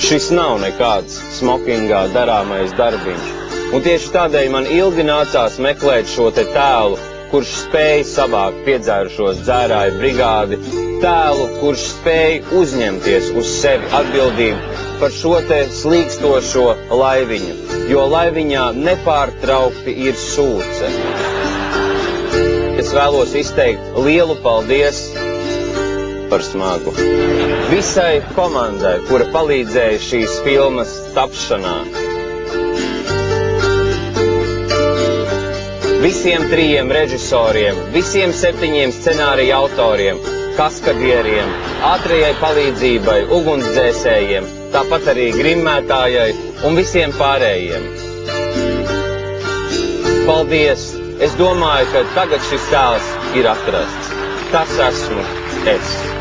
Šis nav nekāds smokingā darāmais darbiņš, un tieši tādēļ man ilgi nācās meklēt šo te tēlu, kurš spēj savākt piedzērušos dzērāju brigādi, tēlu, kurš spēj uzņemties uz sevi atbildību par šo te slīkstošo laiviņu, jo laiviņā nepārtraukti ir sūce. Es vēlos izteikt lielu paldies par smagu visai komandai, kura palīdzēja šīs filmas tapšanā. Visiem 3 režisoriem, visiem 7 scenārija autoriem, kaskadieriem, ātrajai palīdzībai, ugunsdzēsējiem, tāpat arī grimmētājai un visiem pārējiem. Paldies! Es domāju, ka tagad šis tēls ir atrasts. Tas esmu es.